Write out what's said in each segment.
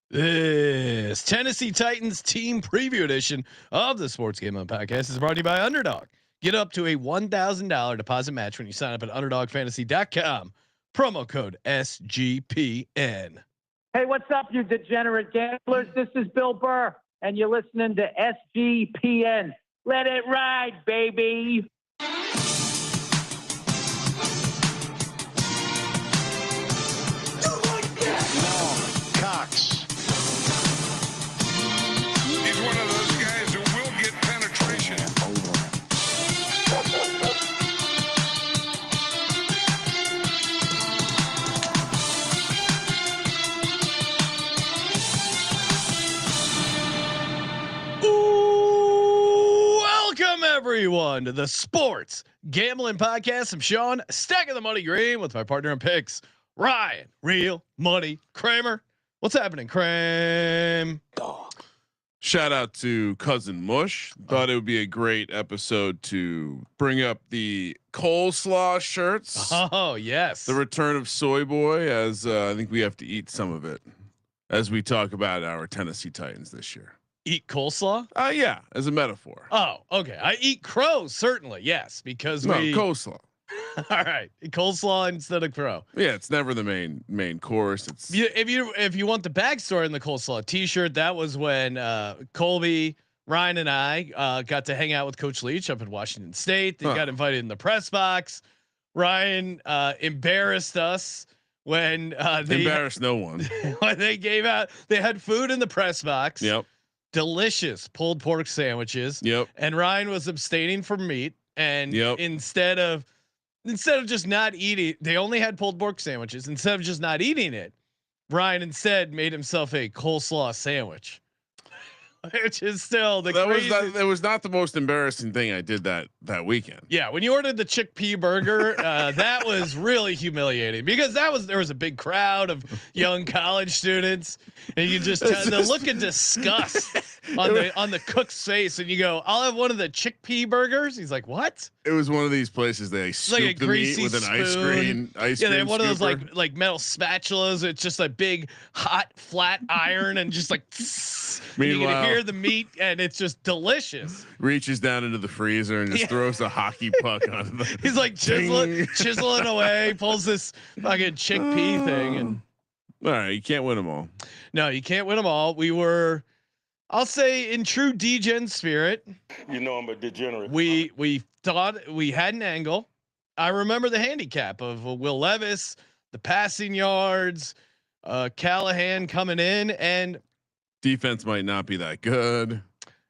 This Tennessee Titans team preview edition of the Sports Gambling Podcast is brought to you by Underdog. Get up to a $1,000 deposit match when you sign up at UnderdogFantasy.com. Promo code SGPN. Hey, what's up, you degenerate gamblers? This is Bill Burr, and you're listening to SGPN. Let it ride, baby. Everyone to the Sports Gambling Podcast. I'm Sean, stacking the money green with my partner in picks, Ryan, Real Money Kramer. What's happening, Kramer? Shout out to Cousin Mush. Thought it would be a great episode to bring up the Coleslaw shirts. Oh yes, the return of Soy Boy, as I think we have to eat some of it as we talk about our Tennessee Titans this year. Eat coleslaw? Yeah, as a metaphor. Oh, okay. I eat crow, certainly, yes, because coleslaw. All right, coleslaw instead of crow. Yeah, it's never the main course. It's if you want the backstory in the coleslaw T-shirt, that was when Colby, Ryan, and I got to hang out with Coach Leach up in Washington State. They got invited in the press box. Ryan embarrassed us when they embarrassed no one. When they gave out, they had food in the press box. Yep. Delicious pulled pork sandwiches. Yep. And Ryan was abstaining from meat. And instead of just not eating, they only had pulled pork sandwiches. Instead of just not eating it, Ryan instead made himself a coleslaw sandwich, which is still the that was not the most embarrassing thing I did that weekend. Yeah, when you ordered the chickpea burger, that was really humiliating because there was a big crowd of young college students, and you just the look of disgust on the cook's face, and you go, "I'll have one of the chickpea burgers." He's like, "What?" It was one of these places they scooped like the meat with an ice cream. Yeah, they have one of those like metal spatulas. It's just a big hot flat iron, and just like. You can hear the meat, and it's just delicious. Reaches down into the freezer and just throws a hockey puck on the. He's like chiseling away, pulls this fucking chickpea thing, and all right, you can't win them all. No, you can't win them all. We were, I'll say, in true degen spirit. You know I'm a degenerate. We thought we had an angle. I remember the handicap of Will Levis, the passing yards, Callahan coming in, and defense might not be that good.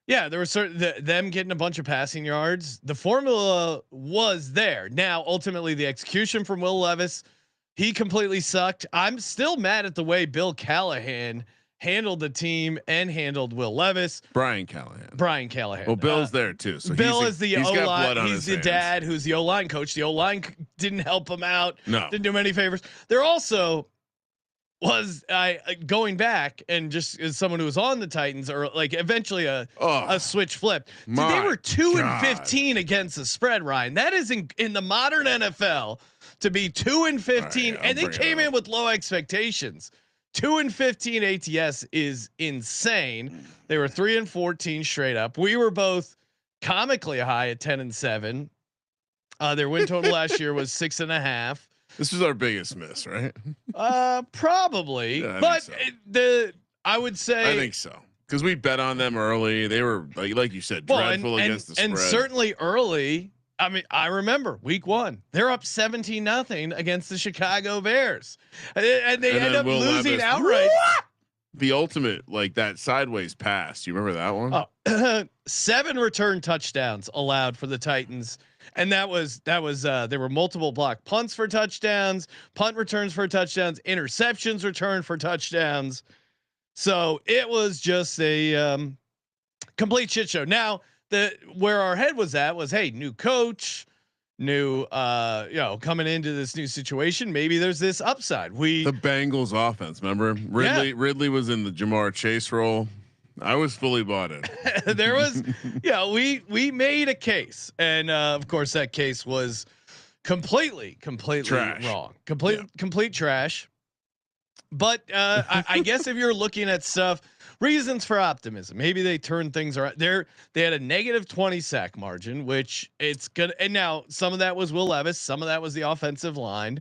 Yeah, there was them getting a bunch of passing yards. The formula was there. Now, ultimately, the execution from Will Levis, he completely sucked. I'm still mad at the way Bill Callahan handled the team and handled Will Levis. Brian Callahan. Well, Bill's there too. So Bill is the O-line. He's the hands. dad who's the O-line coach. The O-line didn't help him out. No, didn't do him any favors. There also was going back and just as someone who was on the Titans or like eventually a switch flip. Dude, they were 2-15 against the spread, Ryan. That is in the modern NFL to be 2-15, right, and they came in with low expectations. 2-15 ATS is insane. They were 3-14 straight up. We were both comically high at 10-7. Their win total last year was 6.5. This was our biggest miss, right? Probably, yeah, but so. I would say I think so because we bet on them early. They were like you said, dreadful against the spread, and certainly early. I mean, I remember week 1, they're up 17-0 against the Chicago Bears, and they end up losing outright. The ultimate, like that sideways pass. You remember that one? 7 return touchdowns allowed for the Titans. And that was there were multiple block punts for touchdowns, punt returns for touchdowns, interceptions returned for touchdowns. So it was just a complete shit show. Now where our head was at was, hey, new coach, new coming into this new situation. Maybe there's this upside. The Bengals offense. Remember Ridley was in the Jamar Chase role. I was fully bought in. There was, we made a case, and of course that case was completely trash. wrong, complete trash. But I guess if you're looking at stuff, reasons for optimism, maybe they turn things around. They had a -20 sack margin, which it's good. And now some of that was Will Levis, some of that was the offensive line.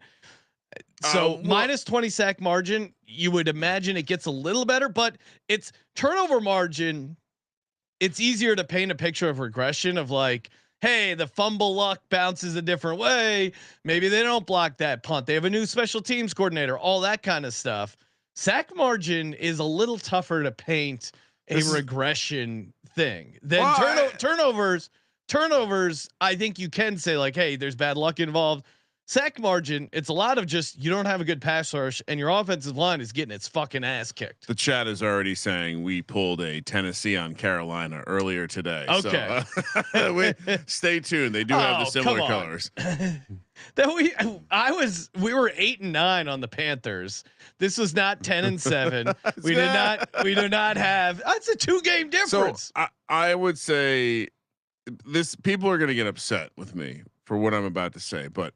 So -20 sack margin, you would imagine it gets a little better, but it's turnover margin. It's easier to paint a picture of regression of like, hey, the fumble luck bounces a different way. Maybe they don't block that punt. They have a new special teams coordinator, all that kind of stuff. Sack margin is a little tougher to paint a regression thing than turnovers. Turnovers, I think you can say like, hey, there's bad luck involved. Sack margin, it's a lot of just you don't have a good pass rush and your offensive line is getting its fucking ass kicked. The chat is already saying we pulled a Tennessee on Carolina earlier today. Okay, so, stay tuned. They do have the similar colors. We were 8-9 on the Panthers. This was not 10-7. We did not have. That's a 2-game difference. So I would say this. People are going to get upset with me for what I'm about to say, but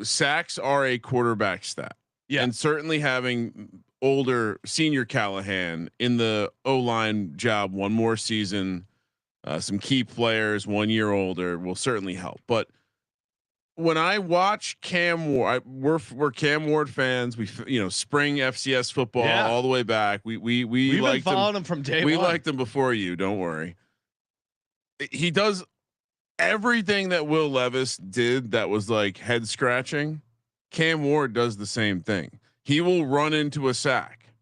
sacks are a quarterback stat. Yeah. And certainly having older senior Callahan in the O-line job one more season, some key players 1 year older will certainly help. But when I watch Cam Ward, we're Cam Ward fans. We spring FCS football all the way back. We've been following him from day one. We liked him before you. Don't worry. He does everything that Will Levis did that was like head scratching. Cam Ward does the same thing. He will run into a sack.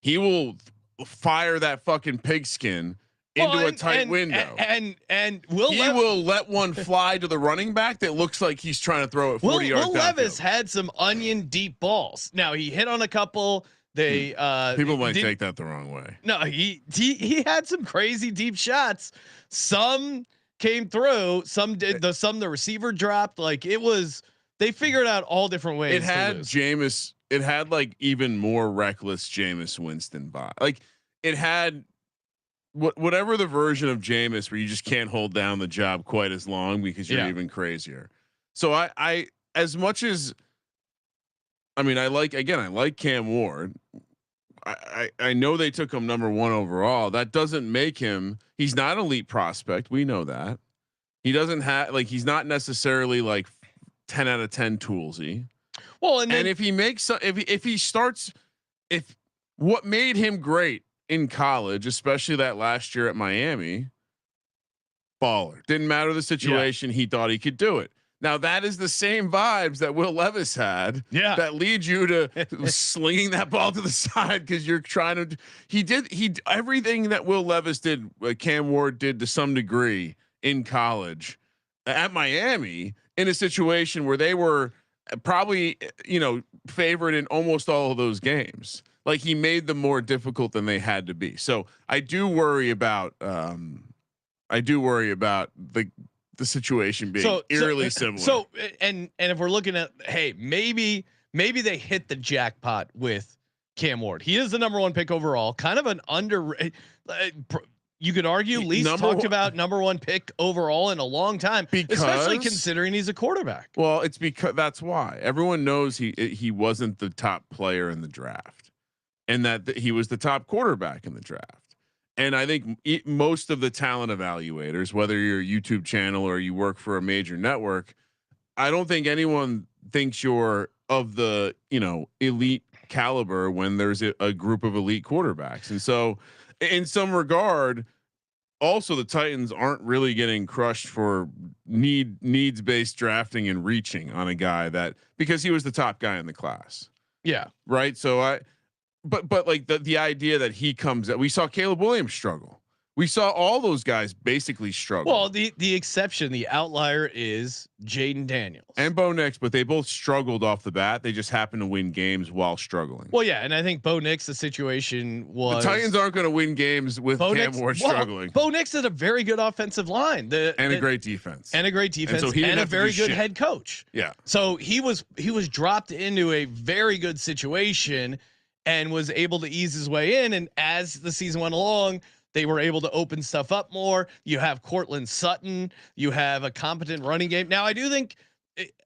He will fire that fucking pigskin into a tight window. And will let one fly to the running back that looks like he's trying to throw it 40 yards. Will Levis had some onion deep balls. Now he hit on a couple. They people might take that the wrong way. No, he had some crazy deep shots. Some came through. Some did. The receiver dropped. Like it was. They figured out all different ways. It had Jameis. It had like even more reckless Jameis Winston vibe. Like it had whatever the version of Jameis where you just can't hold down the job quite as long because you're even crazier. So I as much as I mean I like Cam Ward. I know they took him number 1 overall. That doesn't make him. He's not an elite prospect. We know that. He doesn't have like he's not necessarily like 10 out of 10 toolsy. Well, and if he makes if what made him great in college, especially that last year at Miami, baller. Didn't matter the situation. He thought he could do it. Now that is the same vibes that Will Levis had. Yeah. That lead you to slinging that ball to the side because you're trying to. He everything that Will Levis did. Cam Ward did to some degree in college at Miami in a situation where they were probably favored in almost all of those games. Like he made them more difficult than they had to be. So I do worry about the situation being eerily similar. So and if we're looking at maybe they hit the jackpot with Cam Ward. He is the number 1 pick overall. Kind of an you could argue Leach talked about number 1 pick overall in a long time, especially considering he's a quarterback. Well, it's because that's why everyone knows he wasn't the top player in the draft, and that he was the top quarterback in the draft. And I think most of the talent evaluators, whether you're a YouTube channel or you work for a major network, I don't think anyone thinks you're of the elite caliber when there's a group of elite quarterbacks. And so in some regard, also the Titans aren't really getting crushed for needs based drafting and reaching on a guy because he was the top guy in the class. Yeah. Right. So but like the idea that he comes we saw Caleb Williams struggle. We saw all those guys basically struggle. Well, the exception, the outlier is Jaden Daniels and Bo Nix, but they both struggled off the bat. They just happened to win games while struggling. Well, yeah, and I think Bo Nix, the situation was the Titans aren't going to win games with Cam Ward struggling. Bo Nix had a very good offensive line and a great defense, and a very good head coach. Yeah, so he was dropped into a very good situation and was able to ease his way in. And as the season went along, they were able to open stuff up more. You have Cortland Sutton. You have a competent running game. Now, I do think,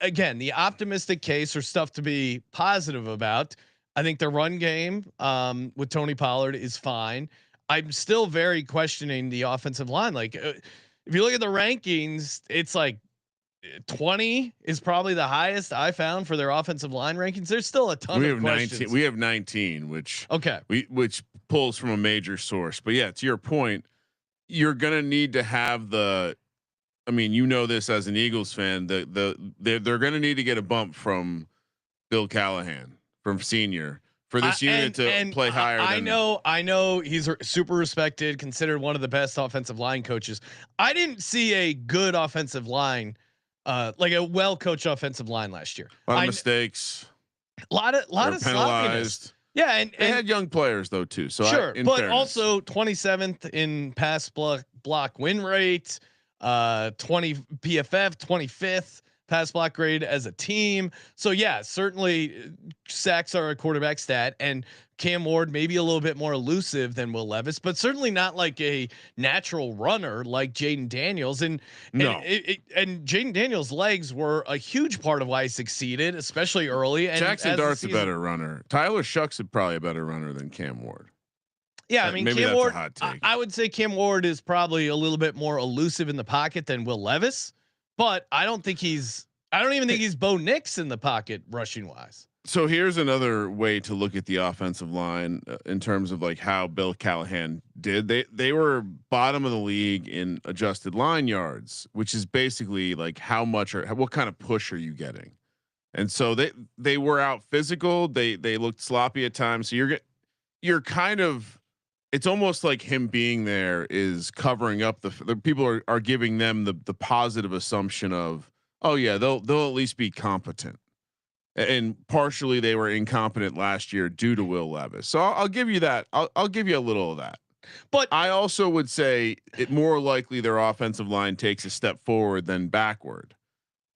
again, the optimistic case or stuff to be positive about. I think the run game with Tony Pollard is fine. I'm still very questioning the offensive line. Like if you look at the rankings, it's like 20 is probably the highest I found for their offensive line rankings. There's still a ton of questions. 19. We have 19, which which pulls from a major source. But yeah, to your point, you're gonna need to have the. I mean, you know this as an Eagles fan. They're gonna need to get a bump from Bill Callahan from senior for this unit to play higher. I know he's super respected, considered one of the best offensive line coaches. I didn't see a good offensive line. Like a well-coached offensive line last year. A lot of mistakes. A lot of sloppiness. Yeah, and they had young players though too. So sure, but fairness. Also 27th in pass block win rate, 20 PFF, 25th pass block grade as a team. So yeah, certainly sacks are a quarterback stat, and Cam Ward maybe a little bit more elusive than Will Levis, but certainly not like a natural runner like Jaden Daniels. And Jaden Daniels' legs were a huge part of why he succeeded, especially early. And Jackson Dart's a better runner. Tyler Shucks is probably a better runner than Cam Ward. Yeah, I mean, maybe Cam that's Ward, a hot take. I would say Cam Ward is probably a little bit more elusive in the pocket than Will Levis, but I don't even think he's Bo Nix in the pocket rushing wise. So here's another way to look at the offensive line in terms of like how Bill Callahan did. They were bottom of the league in adjusted line yards, which is basically like how much or what kind of push are you getting? And so they were out physical. They looked sloppy at times. So you're kind of, it's almost like him being there is covering up the people are giving them the positive assumption of, oh yeah, they'll at least be competent. And partially they were incompetent last year due to Will Levis. So I'll give you that. I'll give you a little of that. But I also would say it more likely their offensive line takes a step forward than backward.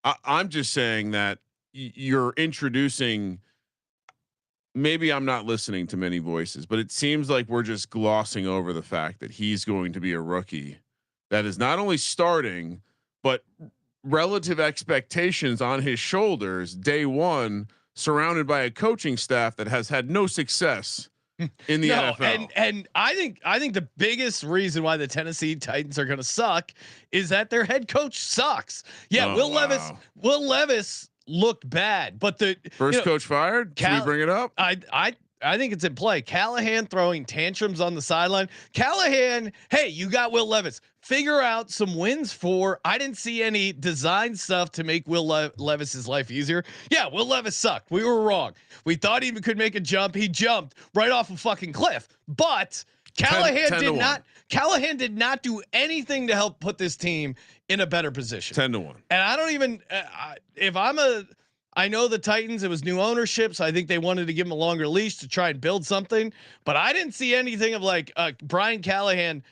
I'm just saying that you're introducing, maybe I'm not listening to many voices, but it seems like we're just glossing over the fact that he's going to be a rookie that is not only starting, but relative expectations on his shoulders day one, surrounded by a coaching staff that has had no success in the NFL. And I think the biggest reason why the Tennessee Titans are going to suck is that their head coach sucks. Yeah. Will Levis looked bad, but the first coach fired. Can we bring it up? I think it's in play. Callahan throwing tantrums on the sideline. Callahan, hey, you got Will Levis. Figure out some wins for. I didn't see any design stuff to make Will Levis's life easier. Yeah, Will Levis sucked. We were wrong. We thought he could make a jump. He jumped right off a fucking cliff. But Callahan did not. Callahan did not do anything to help put this team in a better position. 10-1. And I don't even. I know the Titans, it was new ownership, so I think they wanted to give him a longer leash to try and build something, but I didn't see anything of like Brian Callahan.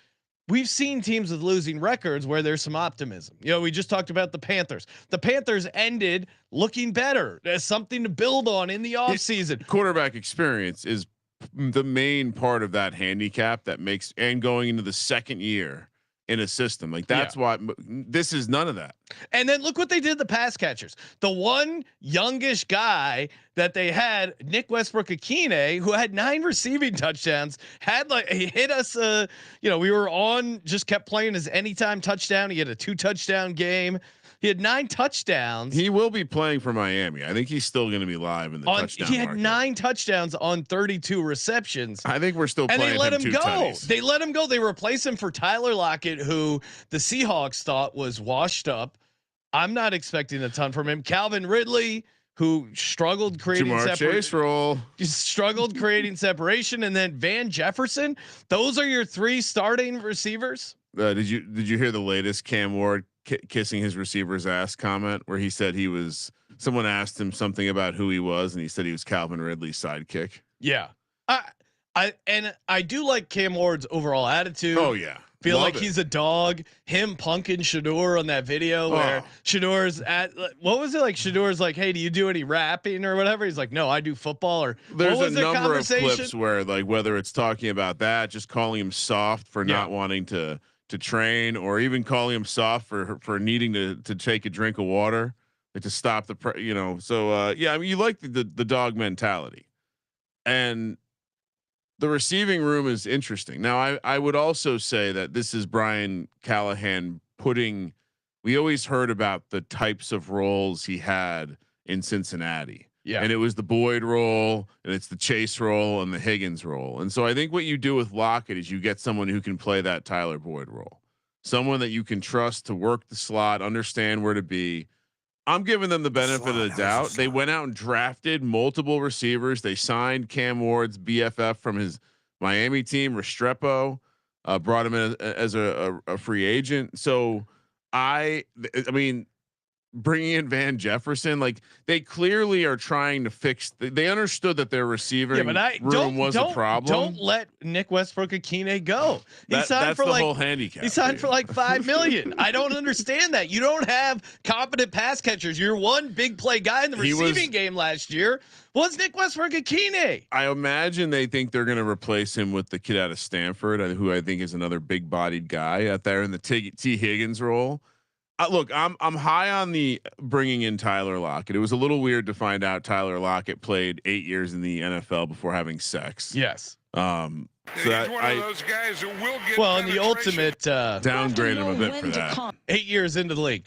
We've seen teams with losing records where there's some optimism. You know, we just talked about the Panthers. The Panthers ended looking better as something to build on in the offseason. Quarterback experience is the main part of that handicap that makes, and going into the second year in a system like that's why this is none of that. And then look what they did. The pass catchers, the one youngish guy that they had, Nick Westbrook-Akine, who had 9 receiving touchdowns, he hit us. We were on, just kept playing his anytime touchdown. He had a 2 touchdown game. He had 9 touchdowns. He will be playing for Miami. I think he's still going to be live in the touchdown. He had market. 9 touchdowns on 32 receptions. I think we're still playing. And they let him go. Tutties. They let him go. They replaced him for Tyler Lockett, who the Seahawks thought was washed up. I'm not expecting a ton from him. Calvin Ridley, who struggled creating separation, and then Van Jefferson. Those are your 3 starting receivers. Did you hear the latest Cam Ward kissing his receiver's ass comment where he said someone asked him something about who he was and he said he was Calvin Ridley's sidekick? Yeah. I do like Cam Ward's overall attitude. Oh yeah. Feel Love like it. He's a dog. Him punking Shador on that video where Shador's at, what was it like? Shador's like, hey, do you do any rapping or whatever? He's like, no, I do football. Or there's a number of clips where like, whether it's talking about that, just calling him soft for not wanting to train, or even calling him soft for needing to take a drink of water, like to stop the so I mean, you like the dog mentality. And the receiving room is interesting. Now, I would also say that this is Brian Callahan putting. We always heard about the types of roles he had in Cincinnati. Yeah. And it was the Boyd role, and it's the Chase role, and the Higgins role. And so I think what you do with Lockett is you get someone who can play that Tyler Boyd role, someone that you can trust to work the slot, understand where to be. I'm giving them the benefit of the doubt. They went out and drafted multiple receivers. They signed Cam Ward's BFF from his Miami team, Restrepo, brought him in as a free agent. So I mean, bringing in Van Jefferson, like they clearly are trying to fix. They understood that their receiving room was a problem. Don't let Nick Westbrook-Akine go. He signed for like whole handicap. He signed for like $5 million. I don't understand that. You don't have competent pass catchers. You're one big play guy in the receiving game last year. Was Nick Westbrook-Akine? I imagine they think they're going to replace him with the kid out of Stanford, who I think is another big-bodied guy out there in the T Higgins role. Look, I'm high on the bringing in Tyler Lockett. It was a little weird to find out Tyler Lockett played 8 years in the NFL before having sex. Yes. So that, one of those guys who will get in the ultimate downgrade him a bit for that. 8 years into the league.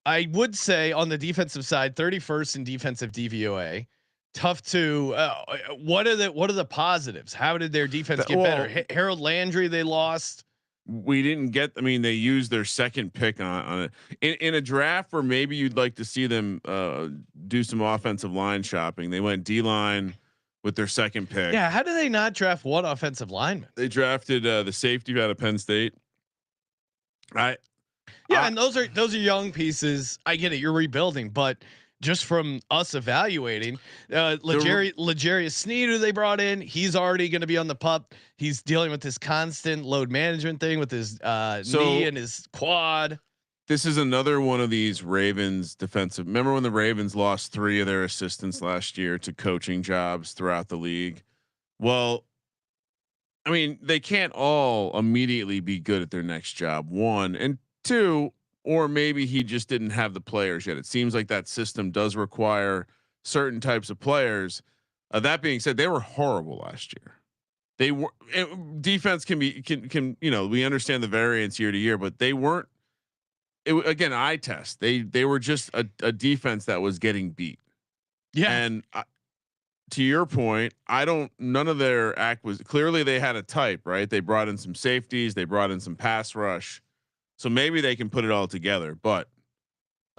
I would say on the defensive side, 31st in defensive DVOA. Tough to what are the positives? How did their defense get better? Harold Landry they lost. We didn't get. I mean, they used their second pick on it in a draft where maybe you'd like to see them do some offensive line shopping. They went D-line with their second pick. Yeah, how do they not draft one offensive lineman? They drafted the safety out of Penn State. And those are young pieces. I get it. You're rebuilding, but just from us evaluating, L'Jarius Sneed, who they brought in, he's already going to be on the pup. He's dealing with this constant load management thing with his knee and his quad. This is another one of these Ravens defensive. Remember when the Ravens lost 3 of their assistants last year to coaching jobs throughout the league? Well, I mean, they can't all immediately be good at their next job. 1 and 2. Or maybe he just didn't have the players yet. It seems like that system does require certain types of players. That being said, they were horrible last year. They were defense can we understand the variance year to year, but they weren't. Again, eye test. They were just a defense that was getting beat. Yeah. And to your point, none of their act was clearly they had a type, right? They brought in some safeties. They brought in some pass rush. So maybe they can put it all together, but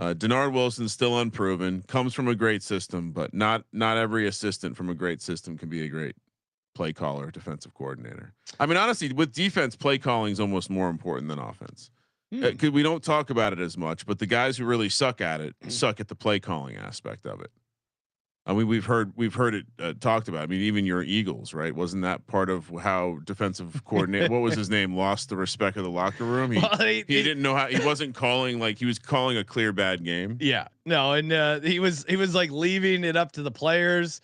Denard Wilson's still unproven. Comes from a great system, but not every assistant from a great system can be a great play caller, defensive coordinator. I mean, honestly, with defense, play calling is almost more important than offense. Because we don't talk about it as much, but the guys who really suck at it suck at the play calling aspect of it. I mean, we've heard it talked about. I mean, even your Eagles, right? Wasn't that part of how defensive coordinator? What was his name? Lost the respect of the locker room. He didn't know how. He wasn't calling like he was calling a clear bad game. Yeah, no, and he was like leaving it up to the players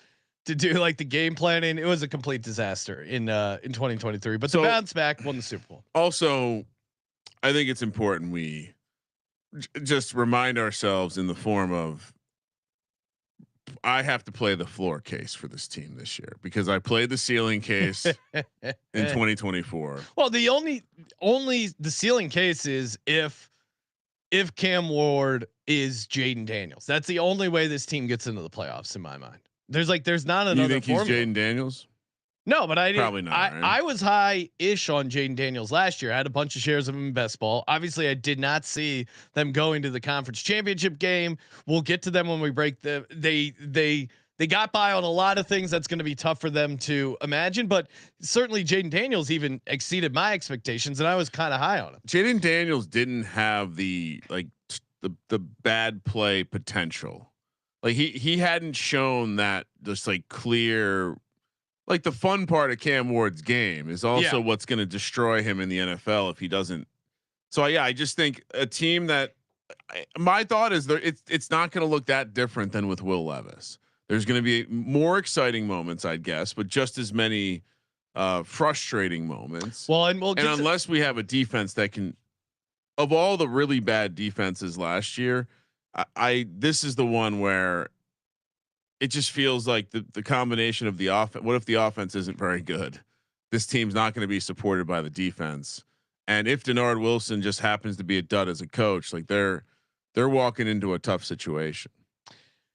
to do like the game planning. It was a complete disaster in 2023. But the bounce back, won the Super Bowl. Also, I think it's important we just remind ourselves in the form of. I have to play the floor case for this team this year because I played the ceiling case in 2024. Well, the only the ceiling case is if Cam Ward is Jaden Daniels. That's the only way this team gets into the playoffs in my mind. There's not another. You think he's Jaden Daniels? No, but I didn't. Probably not. Right? I was high-ish on Jaden Daniels last year. I had a bunch of shares of him in best ball. Obviously, I did not see them going to the conference championship game. We'll get to them when we break the. They got by on a lot of things that's going to be tough for them to imagine, but certainly Jaden Daniels even exceeded my expectations, and I was kind of high on him. Jaden Daniels didn't have the bad play potential. Like he hadn't shown that just like clear. Like the fun part of Cam Ward's game is also what's going to destroy him in the NFL if he doesn't. So I just think a team that my thought is it's not going to look that different than with Will Levis. There's going to be more exciting moments, I'd guess, but just as many frustrating moments. Well, and unless we have a defense that can, of all the really bad defenses last year, this is the one where it just feels like the combination of the offense. What if the offense isn't very good? This team's not going to be supported by the defense. And if Denard Wilson just happens to be a dud as a coach, like they're walking into a tough situation.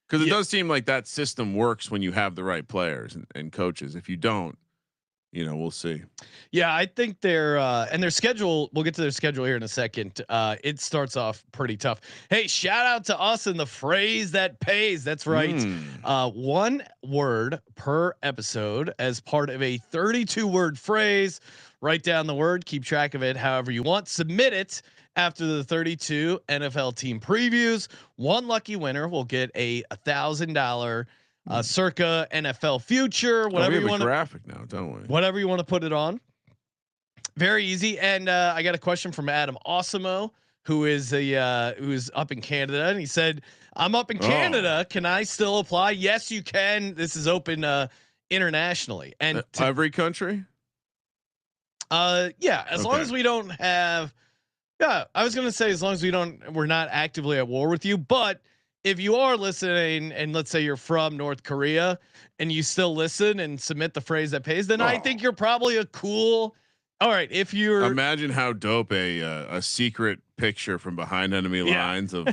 Because it does seem like that system works when you have the right players and coaches. If you don't, we'll see. Yeah, I think their schedule. We'll get to their schedule here in a second. It starts off pretty tough. Hey, shout out to us in the phrase that pays. That's right. 1 word per episode as part of a 32-word phrase. Write down the word. Keep track of it however you want. Submit it after the 32 NFL team previews. One lucky winner will get a $1,000. Circa NFL future, whatever you want. Graphic now, don't we? Whatever you want to put it on. Very easy. And I got a question from Adam Osimo, who is up in Canada, and he said, "I'm up in Canada. Can I still apply?" Yes, you can. This is open internationally, and every country. Yeah, as long as we don't have. Yeah, I was gonna say as long as we're not actively at war with you, but. If you are listening and let's say you're from North Korea and you still listen and submit the phrase that pays, then I think you're probably a cool. All right. If you're imagine how dope a secret picture from behind enemy lines of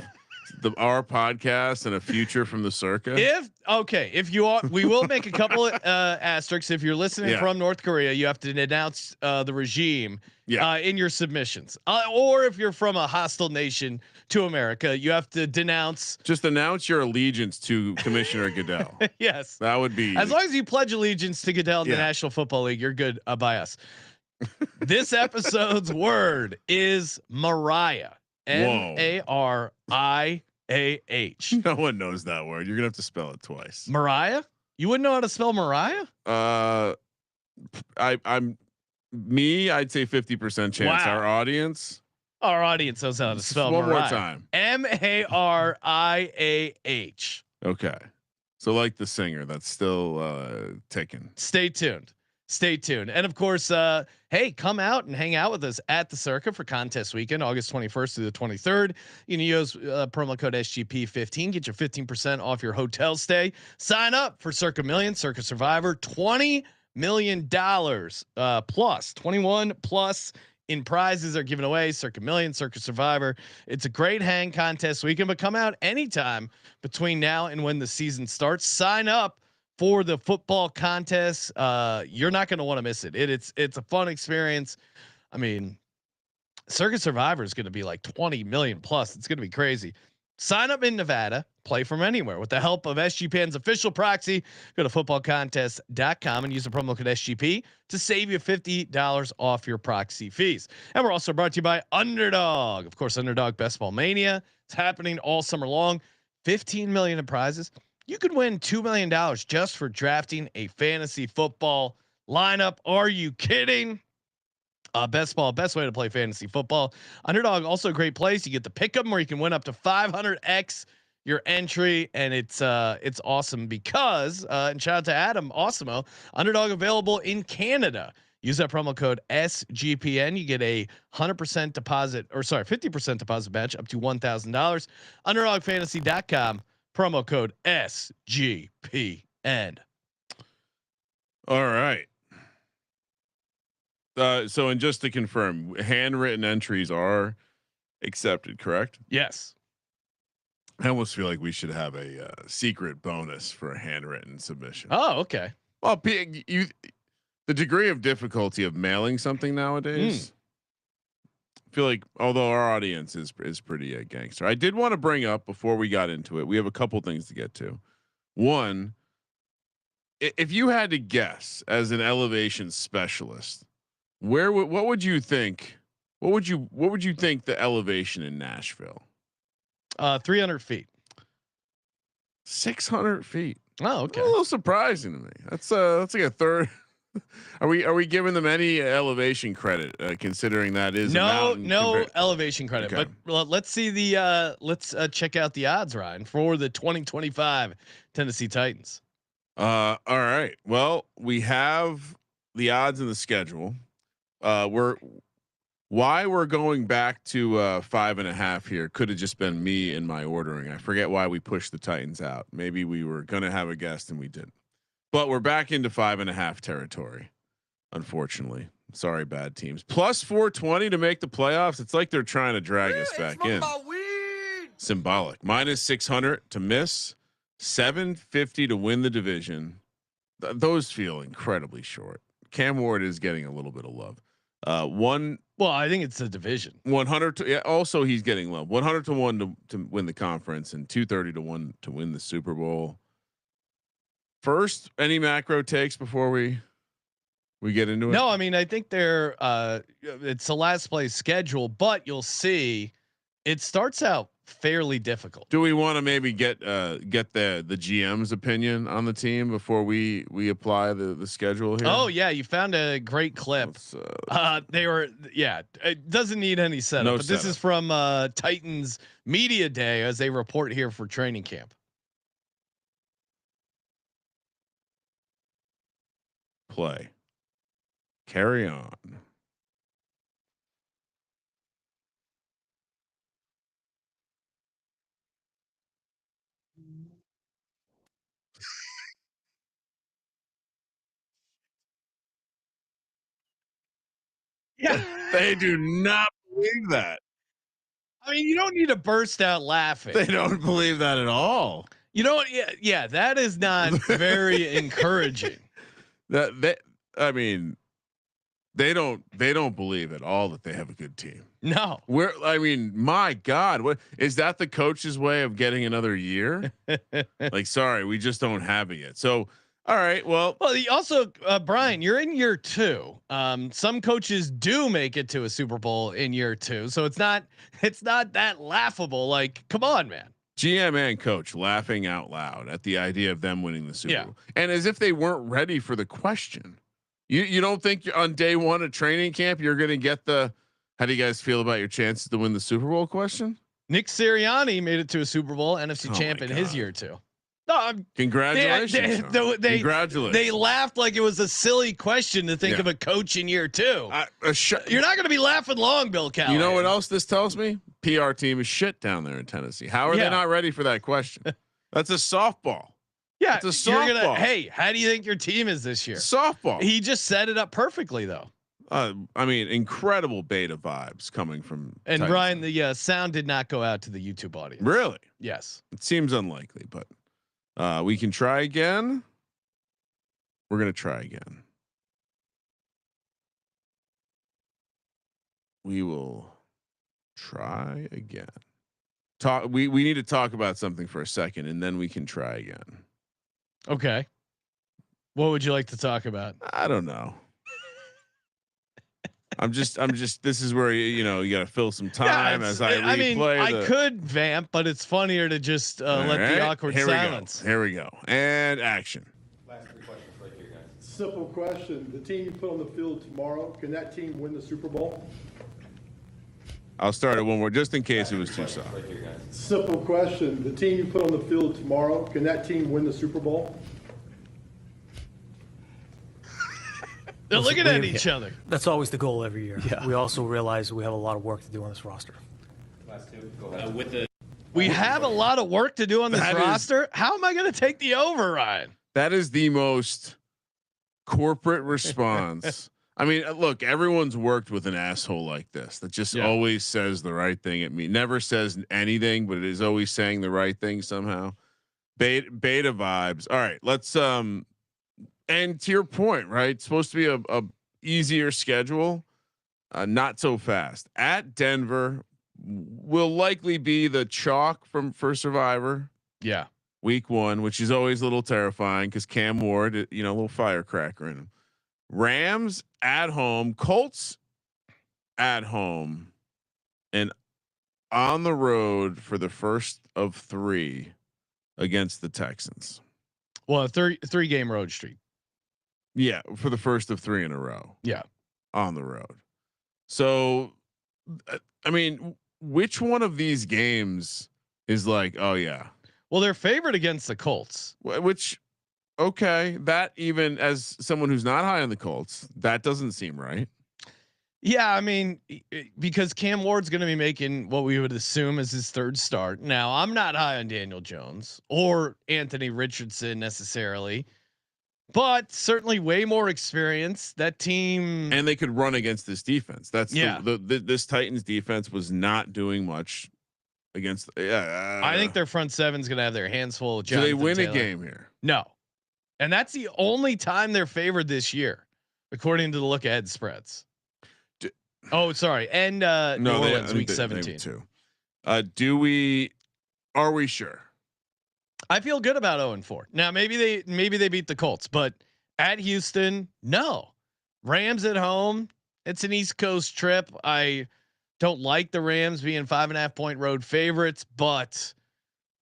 our podcast and a future from the Circa. If you are, we will make a couple of asterisks. If you're listening from North Korea, you have to denounce the regime in your submissions. Or if you're from a hostile nation to America, you have to just announce your allegiance to Commissioner Goodell. Yes, that would be as long as you pledge allegiance to Goodell in the National Football League, you're good by us. This episode's word is Mariah. Mariah. No one knows that word. You're gonna have to spell it twice. Mariah? You wouldn't know how to spell Mariah? I'd say 50% chance. Wow. Our audience knows how to spell one Mariah. More time. Mariah. Okay. So like the singer that's still ticking. Stay tuned. And of course, hey, come out and hang out with us at the Circa for contest weekend, August 21st through the 23rd. You can use promo code SGP15, get your 15% off your hotel stay. Sign up for Circa Million, Circa Survivor, $20 million plus 21 plus in prizes are given away. Circa Million, Circa Survivor. It's a great hang contest weekend, but come out anytime between now and when the season starts. Sign up for the football contest. You're not going to want to miss it. It's a fun experience. I mean, Circa Survivor is going to be like 20 million plus. It's going to be crazy. Sign up in Nevada, play from anywhere with the help of SGPN's official proxy. Go to footballcontest.com and use the promo code SGP to save you $50 off your proxy fees. And we're also brought to you by Underdog. Of course, Underdog Best Ball Mania. It's happening all summer long. 15 million in prizes. You could win $2 million just for drafting a fantasy football lineup. Are you kidding? Best way to play fantasy football. Underdog, also a great place. You get the pick 'em where you can win up to 500x your entry, and it's awesome because and shout out to Adam Osimo. Underdog available in Canada. Use that promo code SGPN. You get a 100% deposit, 50% deposit match up to $1,000. UnderdogFantasy.com. Promo code SGPN. All right. So, and just to confirm, handwritten entries are accepted, correct? Yes. I almost feel like we should have a secret bonus for a handwritten submission. Oh, okay. Well, the degree of difficulty of mailing something nowadays. I feel like, although our audience is pretty gangster, I did want to bring up before we got into it. We have a couple things to get to. One, if you had to guess as an elevation specialist, what would you think? What would you think the elevation in Nashville? 300 feet. 600 feet. Oh, okay. A little surprising to me. That's like a third. Are we giving them any elevation credit considering that is no elevation credit? Okay. But let's see let's check out the odds, Ryan, for the 2025 Tennessee Titans. All right. Well, we have the odds in the schedule. We're Why we're going back to 5.5 here could have just been me in my ordering. I forget why we pushed the Titans out. Maybe we were going to have a guest and we didn't. But we're back into 5.5 territory. Unfortunately, sorry, bad teams. Plus 420 to make the playoffs. It's like they're trying to drag us back in. Symbolic. Minus 600 to miss. 750 to win the division. Those feel incredibly short. Cam Ward is getting a little bit of love. Well, I think it's the division. 100 to, yeah, also he's getting love. 100 to 1 to win the conference and 230 to 1 to win the Super Bowl. First, any macro takes before we get into it? No, I mean, I think they're it's the last place schedule, but you'll see it starts out fairly difficult. Do we want to maybe get the GM's opinion on the team before we apply the schedule here? Oh yeah, you found a great clip. They were it doesn't need any setup, but this is from Titans Media Day as they report here for training camp. Play. Carry on. Yeah, They do not believe that. I mean, you don't need to burst out laughing. They don't believe that at all. You know what? Yeah, that is not very encouraging. I mean, they don't believe at all that they have a good team. No, I mean, my God, what is that? The coach's way of getting another year? Like, sorry, we just don't have it yet. So, all right, well, also, Brian, you're in year 2. Some coaches do make it to a Super Bowl in year 2, so it's not that laughable. Like, come on, man. GM and coach laughing out loud at the idea of them winning the Super Bowl, and as if they weren't ready for the question. You don't think on day 1 of training camp you're going to get the how do you guys feel about your chances to win the Super Bowl question? Nick Sirianni made it to a Super Bowl, NFC champ in his year 2. No, congratulations. Congratulations. They laughed like it was a silly question to think of a coach in year 2. You're not going to be laughing long, Bill Callahan. You know what else this tells me? PR team is shit down there in Tennessee. How are they not ready for that question? That's a softball. Yeah, it's a softball. Hey, how do you think your team is this year? Softball. He just set it up perfectly, though. I mean, incredible beta vibes coming from. And Titans. Brian, the sound did not go out to the YouTube audience. Really? Yes. It seems unlikely, but we can try again. We're gonna try again. We will try again. We need to talk about something for a second, and then we can try again. Okay. What would you like to talk about? I don't know. I'm just. This is where you got to fill some time as I replay. I mean, I could vamp, but it's funnier to just let the awkward silence. Here we go. And action. Last 3 questions right here, guys. Simple question: the team you put on the field tomorrow, can that team win the Super Bowl? I'll start it one more, just in case it was too soft. Right here, guys. Simple question: the team you put on the field tomorrow, can that team win the Super Bowl? They're looking at each other. That's always the goal every year. Yeah. We also realize we have a lot of work to do on this roster. Last 2. Go ahead. We have a lot of work to do on this roster. How am I going to take the over, Ryan? That is the most corporate response. I mean, look, everyone's worked with an asshole like this that just always says the right thing at me. Never says anything, but it is always saying the right thing somehow. Beta vibes. All right, let's and to your point, right? It's supposed to be a easier schedule, not so fast. At Denver will likely be the chalk for Survivor. Yeah, week 1, which is always a little terrifying because Cam Ward, a little firecracker in him. Rams at home, Colts at home, and on the road for the first of 3 against the Texans. Well, a 3-game road streak. Yeah, for the first of 3 in a row. Yeah, on the road. So, I mean, which one of these games is like, oh yeah? Well, they're favored against the Colts, which. Okay, that even as someone who's not high on the Colts, that doesn't seem right. Yeah, I mean, because Cam Ward's going to be making what we would assume is his third start. Now, I'm not high on Daniel Jones or Anthony Richardson necessarily, but certainly way more experience. That team, And they could run against this defense. That's yeah. This Titans defense was not doing much against. I think their front seven's going to have their hands full. With do they win Taylor. a game here? No, and that's the only time they're favored this year, according to the look ahead spreads. Oh, sorry. And New Orleans week 17. Too. Are we sure? I feel good about 0-4. Now maybe they beat the Colts, but at Houston, no. Rams at home. It's an East Coast trip. I don't like the Rams being 5.5 point road favorites, but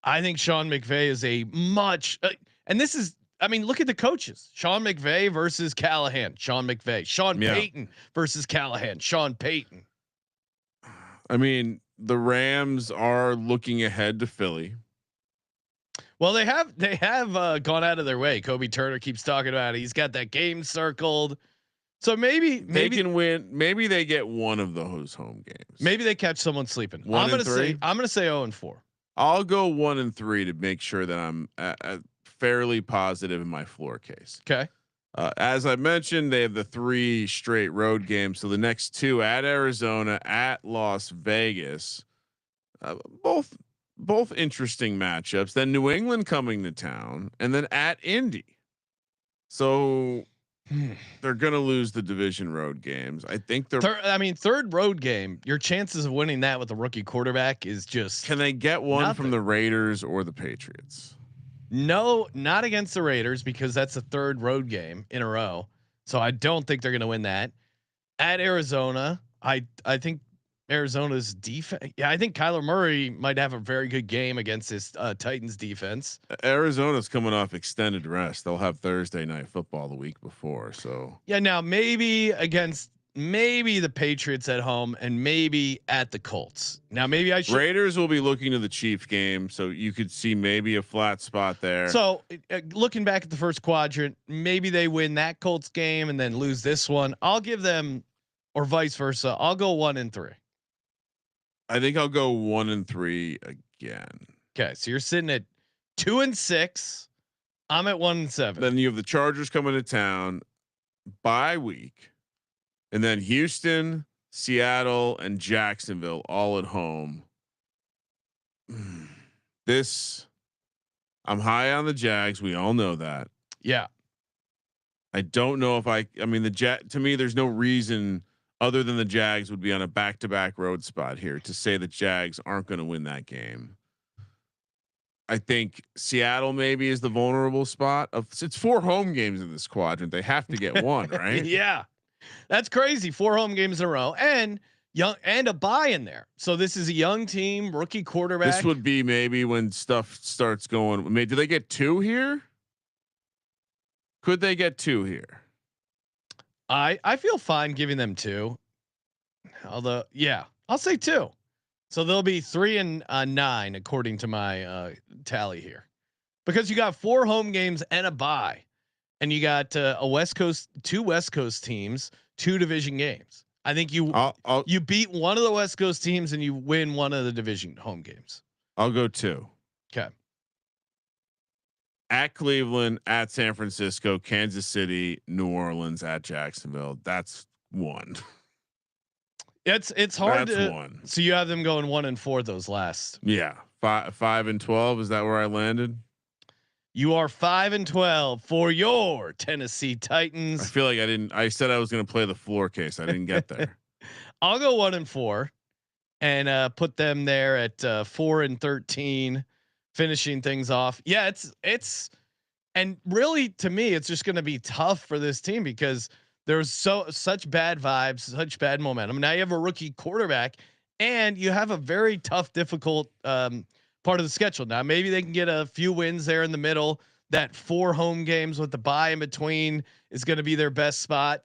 I think Sean McVay is a much and this is, I mean, look at the coaches. Sean McVay versus Callahan. Sean McVay. Sean Payton versus Callahan. Sean Payton. I mean, the Rams are looking ahead to Philly. Well, they have gone out of their way. Kobe Turner keeps talking about it. He's got that game circled. So maybe they can win. Maybe they get one of those home games. Maybe they catch someone sleeping. I'm gonna say 0-4. I'll go 1-3 to make sure that I'm fairly positive in my floor case. Okay. As I mentioned, they have the 3 straight road games. So the next 2 at Arizona, at Las Vegas, both interesting matchups. Then New England coming to town, and then at Indy. So they're going to lose the division road games. I think they're. Third road game. Your chances of winning that with a rookie quarterback is just. Can they get one nothing. from the Raiders or the Patriots? No, not against the Raiders because that's the third road game in a row. So I don't think they're going to win that. At Arizona, I think Arizona's defense. Yeah, I think Kyler Murray might have a very good game against this Titans defense. Arizona's coming off extended rest. They'll have Thursday night football the week before. So yeah, now maybe against the Patriots at home and maybe at the Colts. Now maybe I should. Raiders will be looking to the Chief game, so you could see maybe a flat spot there. So looking back at the first quadrant, maybe they win that Colts game and then lose this one. I'll give them, or vice versa. I'll go 1-3. I think I'll go 1-3 again. Okay, so you're sitting at 2-6. I'm at 1-7. Then you have the Chargers coming to town, bye week. And then Houston, Seattle, and Jacksonville all at home. I'm high on the Jags. We all know that. Yeah. I don't know if I mean, to me, there's no reason other than the Jags would be on a back-to-back road spot here to say the Jags aren't going to win that game. I think Seattle maybe is the vulnerable spot it's 4 home games in this quadrant. They have to get one, right? Yeah. That's crazy. 4 home games in a row and a bye in there. So this is a young team, rookie quarterback. This would be maybe when stuff starts going. Do they get 2 here? Could they get 2 here? I feel fine giving them 2. Although, yeah, I'll say 2. So they'll be 3-9 according to my tally here, because you got 4 home games and a bye. And you got 2 West Coast teams, 2 division games. I think you beat one of the West Coast teams and you win one of the division home games. I'll go 2. Okay. At Cleveland, at San Francisco, Kansas City, New Orleans, at Jacksonville. That's 1. It's hard. That's 1. So you have them going 1-4 those last. Yeah, 5-12. Is that where I landed? You are 5-12 for your Tennessee Titans. I feel like I said I was going to play the floor case. I didn't get there. I'll go 1-4 and put them there at 4-13, finishing things off. Yeah, it's and really to me, it's just going to be tough for this team because there's such bad vibes, such bad momentum. Now you have a rookie quarterback and you have a very tough, difficult part of the schedule. Now maybe they can get a few wins there in the middle. That 4 home games with the bye in between is going to be their best spot.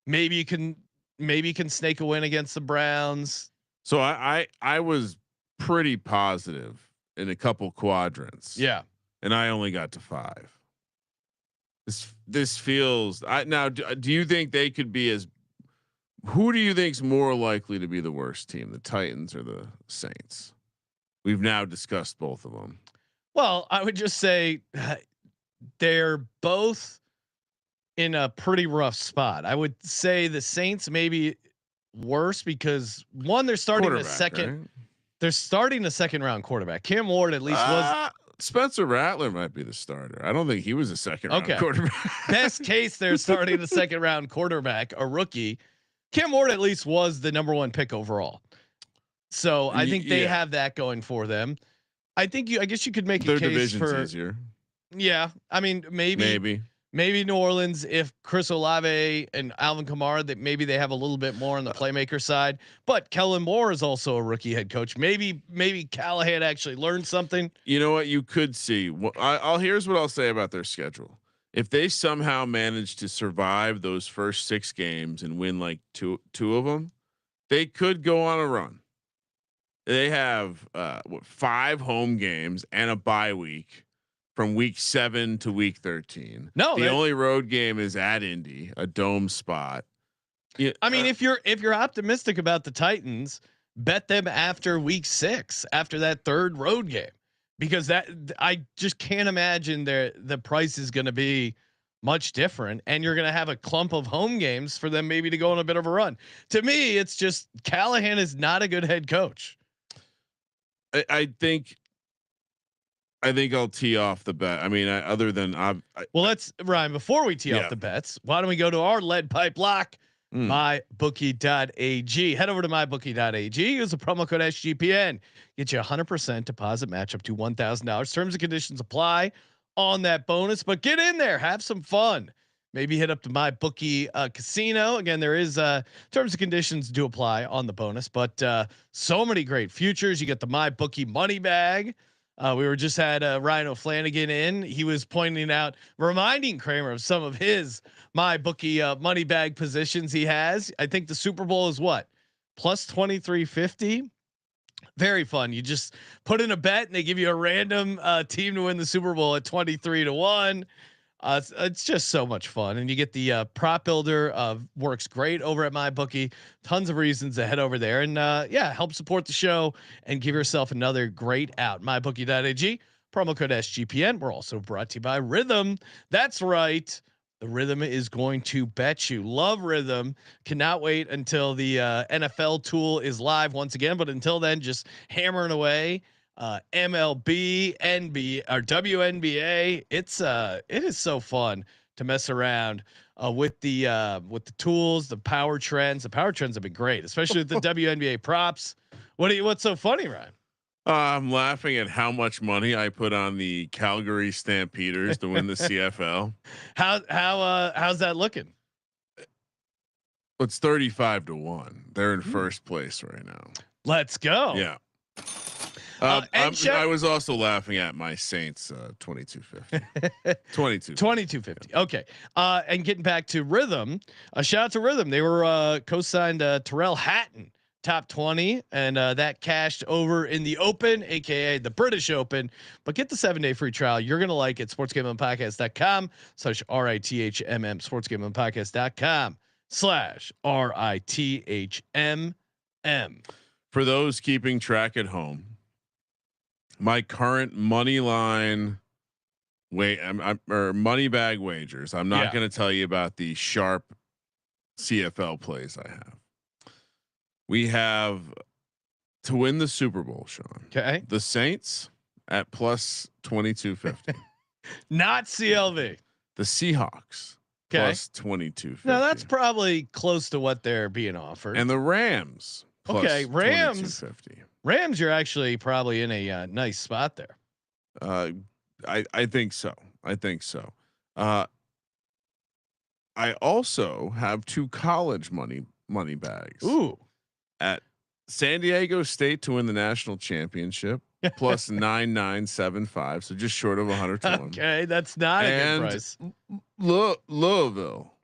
Maybe you can snake a win against the Browns. So I was pretty positive in a couple quadrants. Yeah. And I only got to 5. This feels now. Do you think they could be as Who do you think's more likely to be the worst team, the Titans or the Saints? We've now discussed both of them. Well, I would just say they're both in a pretty rough spot. I would say the Saints maybe worse because one, they're starting a second. Right? They're starting a second round quarterback. Cam Ward at least was. Spencer Rattler might be the starter. I don't think he was a second round quarterback. Best case, they're starting a second round quarterback, a rookie. Cam Ward at least was the number 1 pick overall. So I think they have that going for them. I guess you could make a case for easier. Yeah. I mean, maybe New Orleans, if Chris Olave and Alvin Kamara, that maybe they have a little bit more on the playmaker side, but Kellen Moore is also a rookie head coach. Maybe Callahan actually learned something. You know what you could see? Here's what I'll say about their schedule. If they somehow manage to survive those first 6 games and win like two of them, they could go on a run. They have 5 home games and a bye week. From week 7 to week 13. No, the only road game is at Indy, a dome spot. Yeah, I mean, if you're optimistic about the Titans, bet them after week 6, after that 3rd road game, because that I just can't imagine the price is going to be much different, and you're going to have a clump of home games for them maybe to go on a bit of a run. To me, it's just Callahan is not a good head coach. I think I'll tee off the bet. I mean, well, let's Ryan. Before we tee off the bets, why don't we go to our lead pipe lock? MyBookie.ag. Head over to MyBookie.ag. Use the promo code SGPN. Get you 100% deposit match up to $1,000. Terms and conditions apply on that bonus. But get in there, have some fun. Maybe hit up to MyBookie Casino. Again, there is terms and conditions do apply on the bonus. But so many great futures. You get the MyBookie money bag. We were just had Ryan O'Flanagan in. He was pointing out, reminding Kramer of some of his MyBookie money bag positions he has. I think the Super Bowl is what, plus 2350. Very fun. You just put in a bet and they give you a random team to win the Super Bowl at 23-1. It's just so much fun, and you get the prop builder. Works great over at MyBookie. Tons of reasons to head over there and help support the show and give yourself another great out. MyBookie.ag, promo code SGPN. We're also brought to you by Rhythm. That's right. The Rhythm is going to bet you. Love Rhythm. Cannot wait until the NFL tool is live once again. But until then, just hammering away. MLB, NBA or WNBA. It is so fun to mess around with the tools, the power trends. The power trends have been great, especially with the WNBA props. What's so funny, Ryan? I'm laughing at how much money I put on the Calgary Stampeders to win the CFL. How's that looking? It's 35-1. They're in first place right now. Let's go. Yeah. I was also laughing at my Saints 2250. 2250. Okay. And getting back to Rhythm, a shout out to Rhythm. They were co-signed Terrell Hatton, top 20, and that cashed over in the Open, aka the British Open. But get the 7-day free trial. You're gonna like it. sportsgamblingpodcast.com/RITHMM. sportsgamblingpodcast.com/RITHMM. For those keeping track at home, my current money line or money bag wagers. I'm not going to tell you about the sharp CFL plays I have. We have to win the Super Bowl, Sean. Okay. The Saints at plus 2250. Not CLV. The Seahawks plus 2250. No, that's probably close to what they're being offered. And the Rams. Okay, Rams. Rams, you're actually probably in a nice spot there. I think so. I also have 2 college money bags. Ooh, at San Diego State to win the national championship plus 9975, so just short of 100 to 1. Okay, that's not a good price. Louisville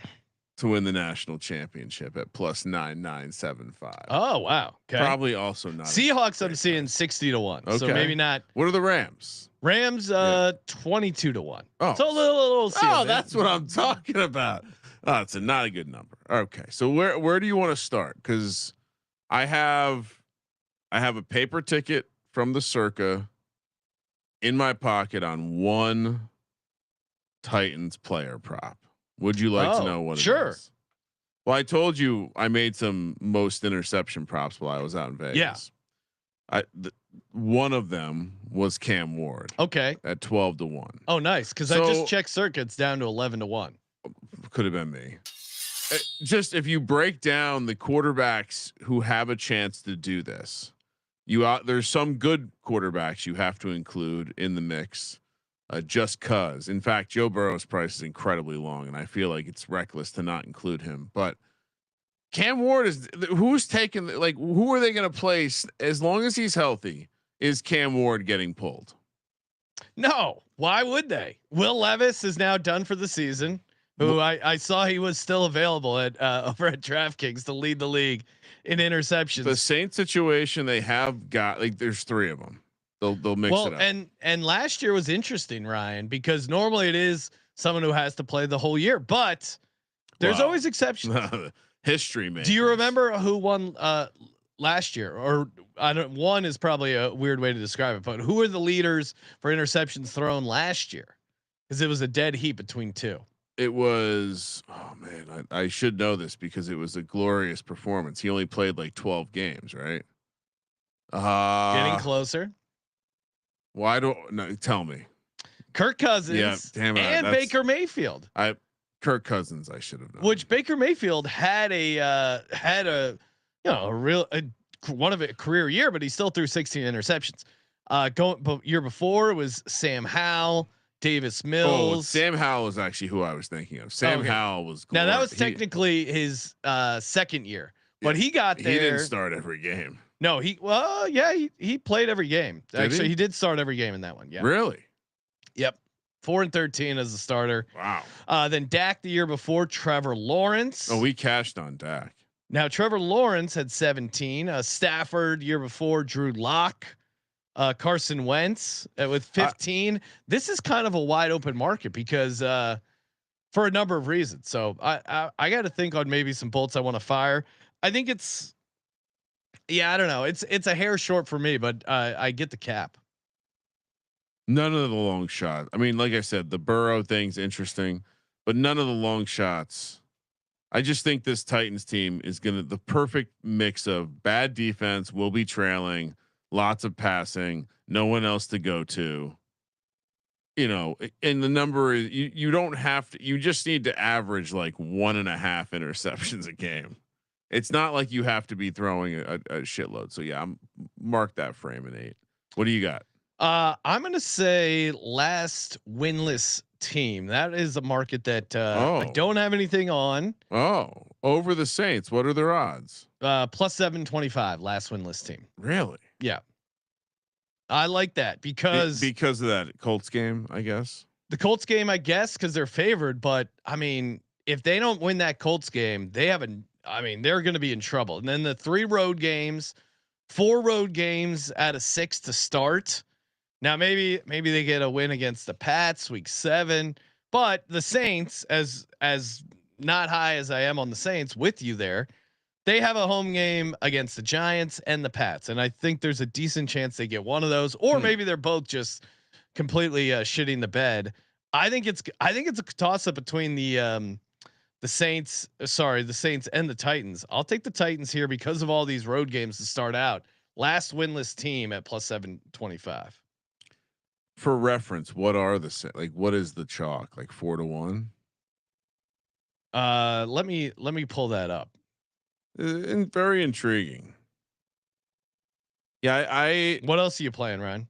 to win the national championship at plus 9975. Oh wow! Okay. Probably also not Seahawks. I'm seeing 60-1. Okay. So maybe not. What are the Rams? Rams 22-1. Oh, so a little. Oh, that's what I'm talking about. Oh, it's not a good number. Okay, so where do you want to start? Because I have a paper ticket from the Circa in my pocket on one Titans player prop. Would you like to know what it is? Well, I told you I made some most interception props while I was out in Vegas. Yeah. One of them was Cam Ward. Okay. At 12-1. Oh, nice. Cause I just checked circuits down to 11-1. Could have been me. Just if you break down the quarterbacks who have a chance to do this, there's some good quarterbacks you have to include in the mix. Just cause, in fact, Joe Burrow's price is incredibly long, and I feel like it's reckless to not include him. But Cam Ward is who's taking who are they going to place as long as he's healthy? Is Cam Ward getting pulled? No, why would they? Will Levis is now done for the season. Who I saw he was still available at over at DraftKings to lead the league in interceptions. The Saints situation they have got there's 3 of them. They'll mix it up. And last year was interesting, Ryan, because normally it is someone who has to play the whole year, but there's always exceptions. History, man. Do you remember who won last year? Or I don't. One is probably a weird way to describe it, but who are the leaders for interceptions thrown last year? Because it was a dead heat between 2. It was. Oh man, I should know this because it was a glorious performance. He only played 12 games, right? Getting closer. Why don't tell me? Kirk Cousins, yeah, damn it, and Baker Mayfield. Kirk Cousins, I should have known. Which Baker Mayfield had a one of a career year, but he still threw 16 interceptions. Year before it was Sam Howell, Davis Mills. Oh, Sam Howell was actually who I was thinking of. Sam Howell was glorious. Now that was technically his second year, but he got there. He didn't start every game. No, he played every game. Actually, he did start every game in that one. Yeah. Really? Yep. 4-13 as a starter. Wow. Then Dak the year before, Trevor Lawrence. Oh, we cashed on Dak. Now Trevor Lawrence had 17. Stafford year before, Drew Lock, Carson Wentz with 15. This is kind of a wide open market because for a number of reasons. So I got to think on maybe some bolts I want to fire. I think it's. Yeah, I don't know. It's a hair short for me, but I get the cap. None of the long shots. I mean, like I said, the Burrow thing's interesting, but none of the long shots. I just think this Titans team is the perfect mix of bad defense, will be trailing, lots of passing, no one else to go to. And the number is you don't have to. You just need to average 1.5 interceptions a game. It's not like you have to be throwing a shitload. So yeah, mark that frame in 8. What do you got? I'm going to say last winless team. That is a market that I don't have anything on. Oh, over the Saints. What are their odds? Plus 725 last winless team. Really? Yeah. I like that because of that Colts game, I guess. The Colts game, I guess, because they're favored. But I mean, if they don't win that Colts game, they're going to be in trouble. And then the 4 road games out of 6 to start. Now maybe they get a win against the Pats week 7, but the Saints, as not high as I am on the Saints with you there, they have a home game against the Giants and the Pats, and I think there's a decent chance they get one of those, or maybe they're both just completely shitting the bed. I think it's a toss up between the Saints and the Titans. I'll take the Titans here because of all these road games to start out. Last winless team at plus 725. For reference, what are what is the chalk? 4-1? Let me pull that up. And very intriguing. Yeah, what else are you playing, Ryan?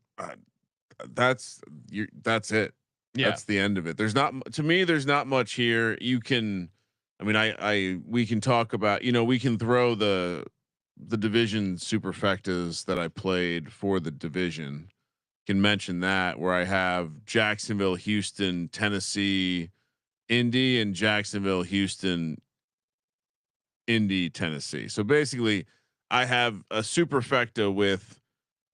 That's it. Yeah. That's the end of it. There's not much here. You can, we can talk about, we can throw the division superfectas that I played for the division. Can mention that where I have Jacksonville, Houston, Tennessee, Indy, and Jacksonville, Houston, Indy, Tennessee. So basically I have a superfecta with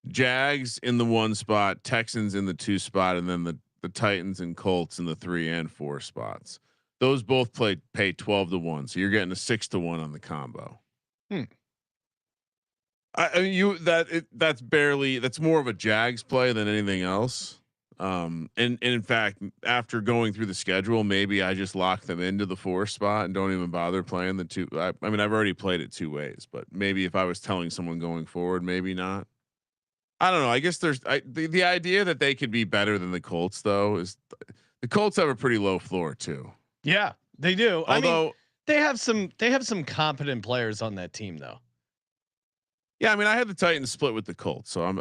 Jags in the 1 spot, Texans in the 2 spot, and then the Titans and Colts in the 3 and 4 spots. Those both pay 12-1, so you're getting a 6-1 on the combo. I mean, that's more of a Jags play than anything else. And in fact, after going through the schedule, maybe I just lock them into the 4 spot and don't even bother playing the 2. I mean, I've already played it 2 ways, but maybe if I was telling someone going forward, maybe not. I don't know. I guess the idea that they could be better than the Colts, though, is the Colts have a pretty low floor too. Yeah, they do. Although, I mean, they have some competent players on that team, though. yeah, I mean, I had the Titans split with the Colts, so I'm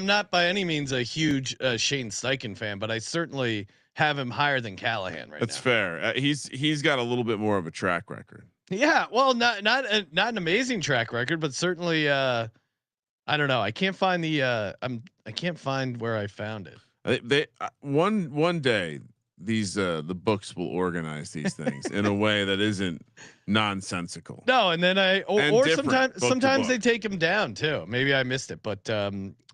not by any means a huge Shane Steichen fan, but I certainly have him higher than Callahan right That's now. fair. He's got a little bit more of a track record. Yeah, well, not an amazing track record, but certainly I don't know. I can't find I can't find where I found it. One day the books will organize these things in a way that isn't nonsensical. No, and then or sometimes they book. take him down too. Maybe I missed it, but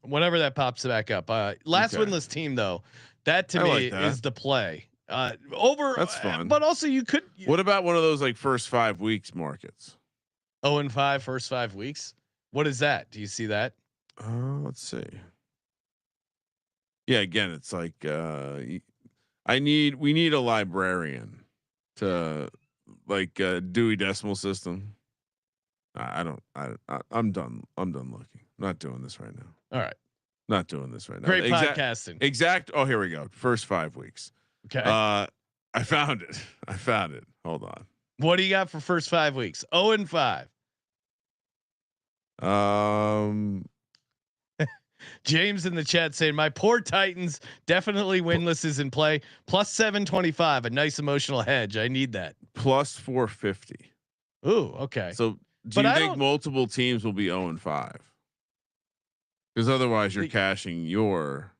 whenever that pops back up, last winless team though, that to me is the play. That's fun, but also you could. What about one of those like first 5 weeks markets? 0-5 first 5 weeks. What is that? Do you see that? Let's see. Yeah, again, it's like we need a librarian to like Dewey Decimal System. I'm done looking. Not doing this right now. All right. Not doing this right now. Great podcasting. Exact. Oh, here we go. First 5 weeks. Okay. I found it. Hold on. What do you got for first 5 weeks? 0-5. James in the chat saying my poor Titans definitely winless is in play. Plus 725, a nice emotional hedge. I need that. Plus 450. Ooh, okay. So do you think multiple teams will be 0-5? Because otherwise you're cashing your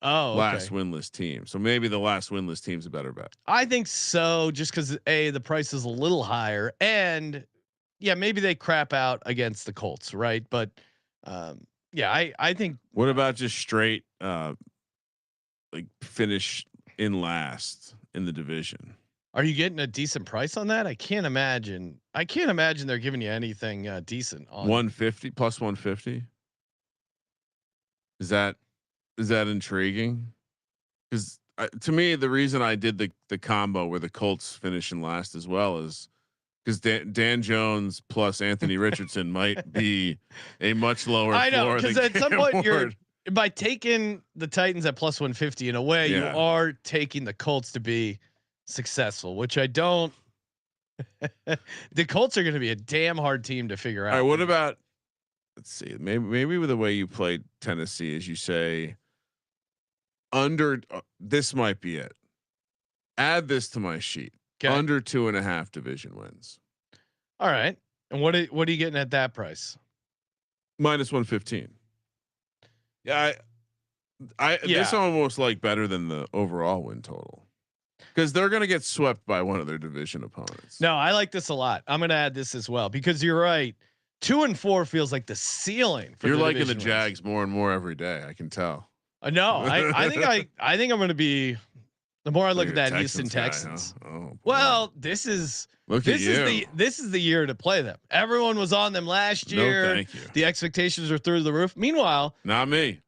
last winless team. So maybe the last winless team's a better bet. I think so, just because the price is a little higher, and yeah, maybe they crap out against the Colts, right? But yeah, I think. What about just straight like finish in last in the division? Are you getting a decent price on that? I can't imagine they're giving you anything decent on 150 plus 150. Is that intriguing? Because to me, the reason I did the combo where the Colts finish in last as well is because Dan Jones plus Anthony Richardson might be a much lower. I know, because at some point you're by taking the Titans at plus 150 in a way, you are taking the Colts to be successful, which I don't. The Colts are going to be a damn hard team to figure out. All right, what about? Let's see. Maybe with the way you played Tennessee, as you say, under this might be it. Add this to my sheet. Okay. Under 2.5 division wins. All right. And what are you getting at that price? Minus 115. Yeah. This almost like better than the overall win total. Because they're going to get swept by one of their division opponents. No, I like this a lot. I'm going to add this as well, because you're right. 2-4 feels like the ceiling. You're liking the Jags more and more every day. I can tell. No, I think I'm going to be. The more I look at that Houston Texans, guy, huh? well, this is the year to play them. Everyone was on them last year. No, thank you. The expectations are through the roof. Meanwhile, not me.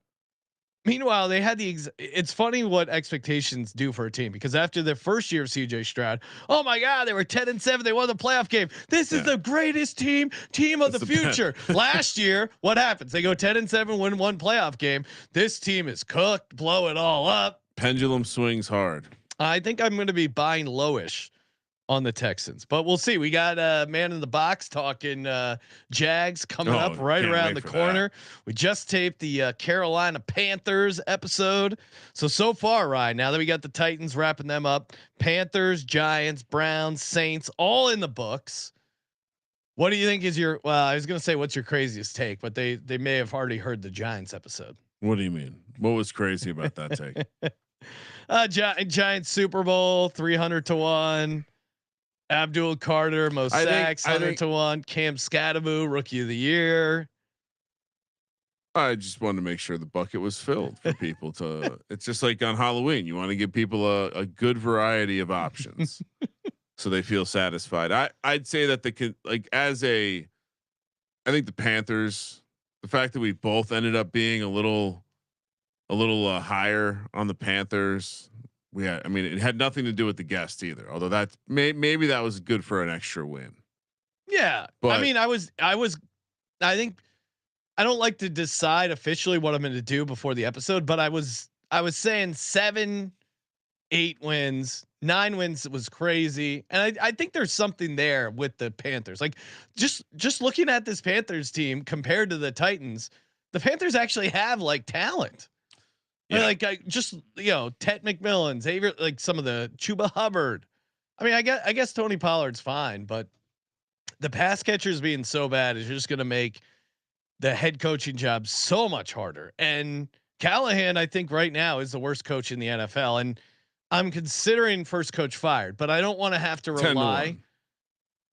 Meanwhile, they had it's funny what expectations do for a team, because after their first year of CJ Stroud, oh my God, they were 10-7. They won the playoff game. This is the greatest team of the future. Last year, what happens? They go 10-7, win one playoff game. This team is cooked, blow it all up. Pendulum swings hard. I think I'm going to be buying lowish on the Texans, but we'll see. We got a man in the box talking Jags coming up right around the corner. We just taped the Carolina Panthers episode. So far, Ryan, now that we got the Titans wrapping them up, Panthers, Giants, Browns, Saints, all in the books. What do you think is your, I was going to say, what's your craziest take, but they may have already heard the Giants episode. What do you mean? What was crazy about that take? Giants Super Bowl 300-1. Abdul Carter, most sacks 100-1. Cam Scatteroo, Rookie of the Year. I just wanted to make sure the bucket was filled for people to. It's just like on Halloween. You want to give people a good variety of options, so they feel satisfied. I'd say that I think the Panthers, the fact that we both ended up being a little higher on the Panthers. I mean, it had nothing to do with the guest either. Although that's maybe that was good for an extra win. Yeah, but I mean, I think I don't like to decide officially what I'm going to do before the episode, but I was saying 7, 8 wins, 9 wins was crazy, and I think there's something there with the Panthers. Like just looking at this Panthers team compared to the Titans, the Panthers actually have like talent. Yeah. I mean, like just Tet McMillan, Xavier, like some of the Chuba Hubbard. I mean, I guess Tony Pollard's fine, but the pass catchers being so bad is just going to make the head coaching job so much harder. And Callahan, I think right now is the worst coach in the NFL, and I'm considering first coach fired, but I don't want to have to rely.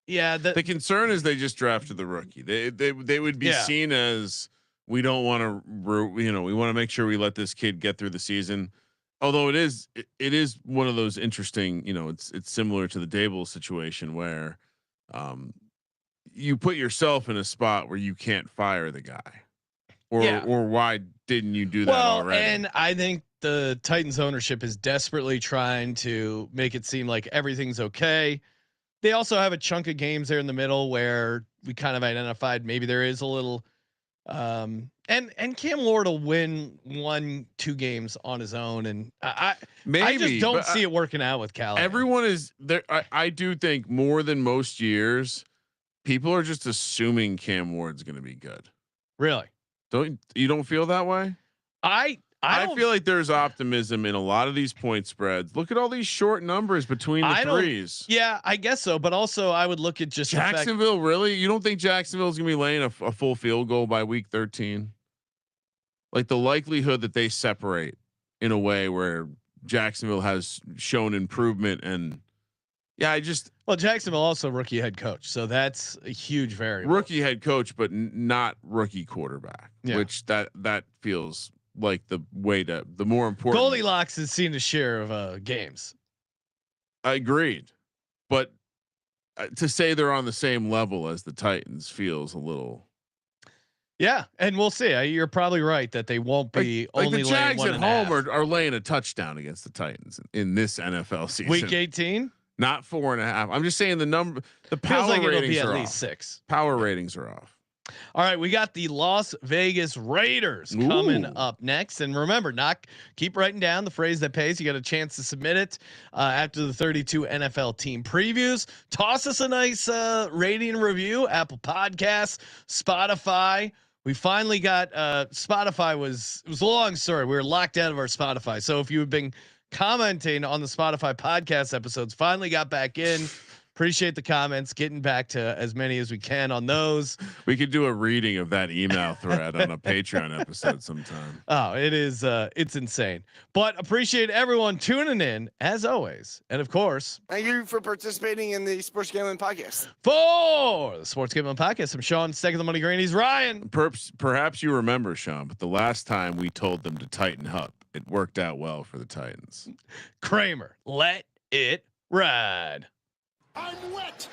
Yeah, the concern is they just drafted the rookie. They would be seen as, we don't want to, we want to make sure we let this kid get through the season. Although it is one of those interesting, it's similar to the Dable situation where you put yourself in a spot where you can't fire the guy, or why didn't you do that already? And I think the Titans ownership is desperately trying to make it seem like everything's okay. They also have a chunk of games there in the middle where we kind of identified maybe there is a little, and Cam Lord will win 1-2 games on his own. And I just don't see it working out with Cal. Everyone is there. I do think more than most years, people are just assuming Cam Ward's going to be good. Really? You don't feel that way? I feel like there's optimism in a lot of these point spreads. Look at all these short numbers between the threes. Yeah, I guess so. But also I would look at just Jacksonville. Really? You don't think Jacksonville's going to be laying a full field goal by week 13? Like the likelihood that they separate in a way where Jacksonville has shown improvement, and Jacksonville also rookie head coach, so that's a huge variable. Rookie head coach, but not rookie quarterback, which that feels like the more important. Goldilocks has seen a share of games. I agreed, but to say they're on the same level as the Titans feels a little. Yeah, and we'll see. You're probably right that they won't be only the Jags laying at home are laying a touchdown against the Titans in this NFL season. Week 18, not 4.5. I'm just saying the power like ratings it'll be are at off. least 6. Power ratings are off. All right, we got the Las Vegas Raiders coming up next, and remember, keep writing down the phrase that pays. You got a chance to submit it after the 32 NFL team previews. Toss us a nice rating and review. Apple Podcasts, Spotify. We finally got Spotify. It was a long story. We were locked out of our Spotify. So if you've been commenting on the Spotify podcast episodes, finally got back in. Appreciate the comments, getting back to as many as we can on those. We could do a reading of that email thread on a Patreon episode sometime. Oh, it is. It's insane, but appreciate everyone tuning in as always. And of course, thank you for participating in the Sports Gambling Podcast. For the Sports Gambling Podcast, I'm Sean, Stake of the Money Green. He's Ryan. Perhaps you remember, Sean, but the last time we told them to tighten up, it worked out well for the Titans. Kramer, let it ride. I'm wet.